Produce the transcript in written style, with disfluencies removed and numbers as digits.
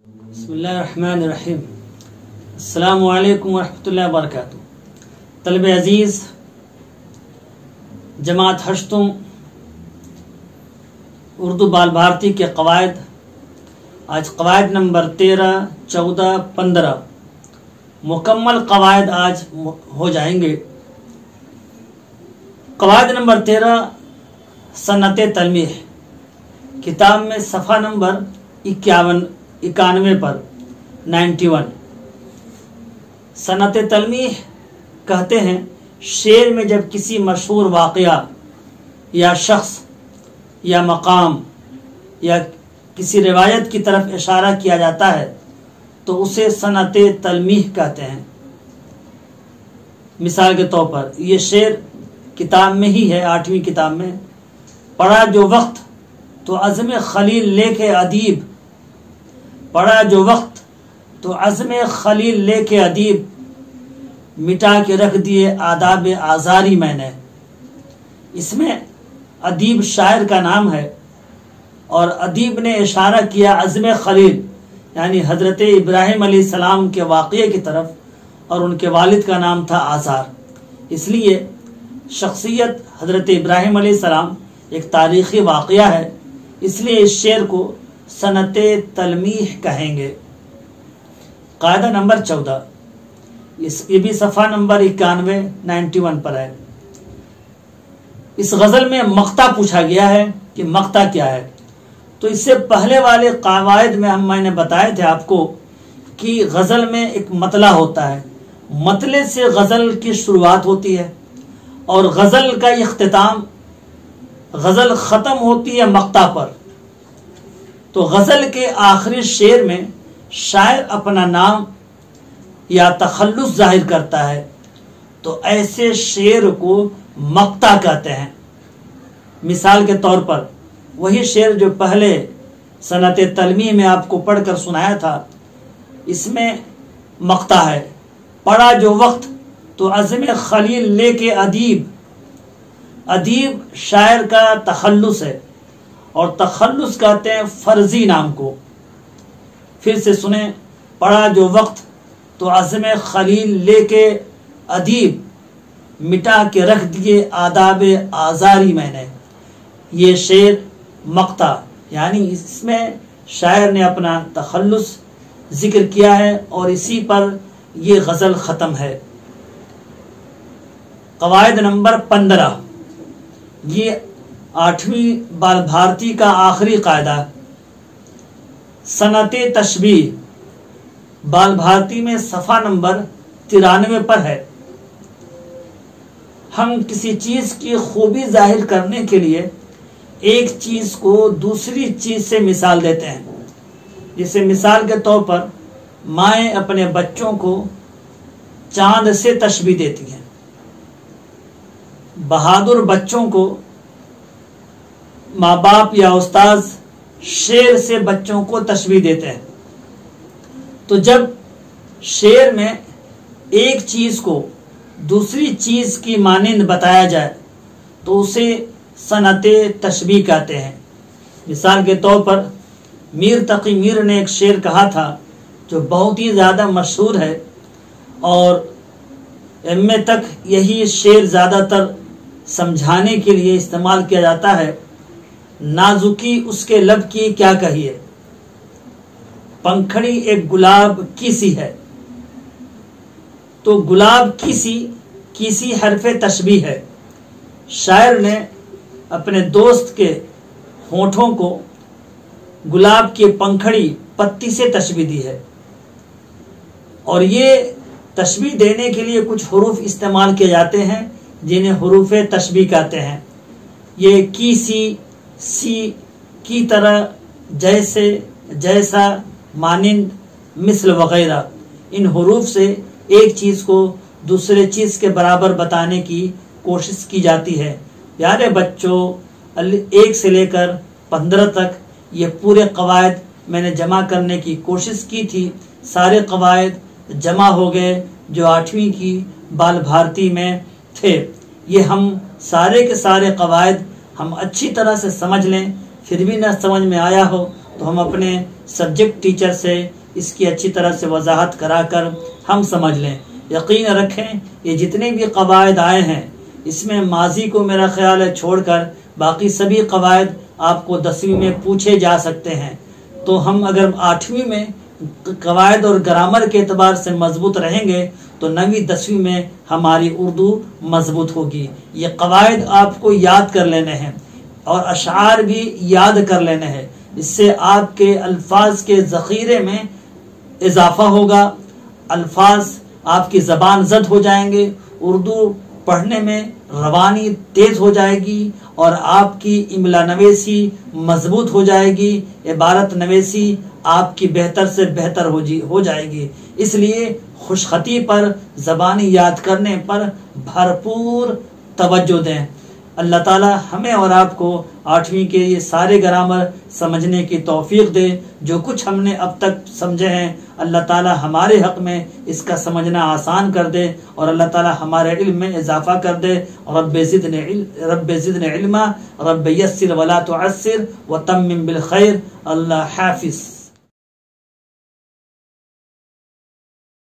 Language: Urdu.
بسم اللہ الرحمن الرحیم۔ السلام علیکم ورحمۃ اللہ وبرکاتہ۔ طلب عزیز، جماعت ہشتم اردو بال بھارتی کے قواعد، آج قواعد نمبر 13، 14، 15 مکمل قواعد آج ہو جائیں گے۔ قواعد نمبر 13 صنعت تلمیح، کتاب میں صفحہ نمبر 91 پر 91۔ صنعت تلمیح کہتے ہیں شعر میں جب کسی مشہور واقعہ یا شخص یا مقام یا کسی روایت کی طرف اشارہ کیا جاتا ہے تو اسے صنعت تلمیح کہتے ہیں۔ مثال کے طور پر یہ شعر کتاب میں ہی ہے، 8ویں کتاب میں، پڑھا جو وقت تو عزم خلیل لے کے ادیب، پڑھا جو وقت تو عزم خلیل لے کے ادیب، مٹا کے رکھ دیے آداب آزاری میں نے۔ اس میں ادیب شاعر کا نام ہے اور ادیب نے اشارہ کیا عزم خلیل یعنی حضرت ابراہیم علیہ السلام کے واقعے کی طرف، اور ان کے والد کا نام تھا آزار۔ اس لیے شخصیت حضرت ابراہیم علیہ السلام ایک تاریخی واقعہ ہے، اس لیے اس شعر کو صنعت تلمیح کہیں گے۔ قاعدہ نمبر 14، یہ بھی صفحہ نمبر 91 پر ہے۔ اس غزل میں مقطع پوچھا گیا ہے کہ مقطع کیا ہے، تو اس سے پہلے والے قواعد میں نے بتائے تھے آپ کو کہ غزل میں ایک مطلع ہوتا ہے، مطلع سے غزل کی شروعات ہوتی ہے اور غزل کا اختتام، غزل ختم ہوتی ہے مقطع پر۔ تو غزل کے آخری شعر میں شاعر اپنا نام یا تخلص ظاہر کرتا ہے تو ایسے شعر کو مقطع کہتے ہیں۔ مثال کے طور پر وہی شعر جو پہلے صنعت تلمیح میں آپ کو پڑھ کر سنایا تھا، اس میں مقطع ہے، پڑھا جو وقت تو عزم خلیل لے کے ادیب۔ ادیب شاعر کا تخلص ہے اور تخلص کہتے ہیں فرضی نام کو۔ پھر سے سنیں، پڑھا جو وقت تو عزم خلیل لے کے ادیب، مٹا کے رکھ دیے آداب آزاری میں نے۔ یہ شعر مقطع یعنی اس میں شاعر نے اپنا تخلص ذکر کیا ہے اور اسی پر یہ غزل ختم ہے۔ قواعد نمبر 15، یہ 8ویں بال بھارتی کا آخری قاعدہ، صنعت تشبیہ، بال بھارتی میں صفحہ نمبر 93 پر ہے۔ ہم کسی چیز کی خوبی ظاہر کرنے کے لیے ایک چیز کو دوسری چیز سے مثال دیتے ہیں۔ جیسے مثال کے طور پر مائیں اپنے بچوں کو چاند سے تشبیہ دیتی ہیں، بہادر بچوں کو ماں باپ یا استاذ شعر سے بچوں کو تشبیہ دیتے ہیں۔ تو جب شعر میں ایک چیز کو دوسری چیز کی مانند بتایا جائے تو اسے صنعت تشبیہ کہتے ہیں۔ مثال کے طور پر میر تقی میر نے ایک شعر کہا تھا جو بہت ہی زیادہ مشہور ہے اور ایم.اے تک یہی شعر زیادہ تر سمجھانے کے لیے استعمال کیا جاتا ہے۔ نازکی اس کے لب کی کیا کہیے، پنکھڑی ایک گلاب کی سی ہے۔ تو گلاب کی سی حرف تشبیہ ہے۔ شاعر نے اپنے دوست کے ہونٹوں کو گلاب کی پنکھڑی پتی سے تشبیہ دی ہے، اور یہ تشبیہ دینے کے لیے کچھ حروف استعمال کیے جاتے ہیں جنہیں حروف تشبیہ کہتے ہیں۔ یہ کی سی کی طرح، جیسے، جیسا، مانند، مثل وغیرہ، ان حروف سے ایک چیز کو دوسرے چیز کے برابر بتانے کی کوشش کی جاتی ہے۔ پیارے بچوں، 1 سے لے کر 15 تک یہ پورے قواعد میں نے جمع کرنے کی کوشش کی تھی۔ سارے قواعد جمع ہو گئے جو 8ویں کی بال بھارتی میں تھے۔ یہ ہم سارے کے سارے قواعد ہم اچھی طرح سے سمجھ لیں، پھر بھی نہ سمجھ میں آیا ہو تو ہم اپنے سبجیکٹ ٹیچر سے اس کی اچھی طرح سے وضاحت کرا کر ہم سمجھ لیں۔ یقین رکھیں یہ جتنے بھی قواعد آئے ہیں اس میں ماضی کو میرا خیال ہے چھوڑ کر باقی سبھی قواعد آپ کو 10ویں میں پوچھے جا سکتے ہیں۔ تو ہم اگر 8ویں میں قواعد اور گرامر کے اعتبار سے مضبوط رہیں گے تو 9ویں 10ویں میں ہماری اردو مضبوط ہوگی۔ یہ قواعد آپ کو یاد کر لینے ہیں اور اشعار بھی یاد کر لینے ہیں، اس سے آپ کے الفاظ کے ذخیرے میں اضافہ ہوگا، الفاظ آپ کی زبان زد ہو جائیں گے، اردو پڑھنے میں روانی تیز ہو جائے گی اور آپ کی املا نویسی مضبوط ہو جائے گی، عبارت نویسی آپ کی بہتر سے بہتر ہو جائے گی۔ اس لیے خوشخطی پر، زبانی یاد کرنے پر بھرپور توجہ دیں۔ اللہ تعالی ہمیں اور آپ کو 8ویں کے یہ سارے گرامر سمجھنے کی توفیق دے۔ جو کچھ ہم نے اب تک سمجھے ہیں اللہ تعالی ہمارے حق میں اس کا سمجھنا آسان کر دے اور اللہ تعالی ہمارے علم میں اضافہ کر دے۔ رب زدن علما، رب یسر ولا تعسر وتمم بالخیر۔ اللہ حافظ۔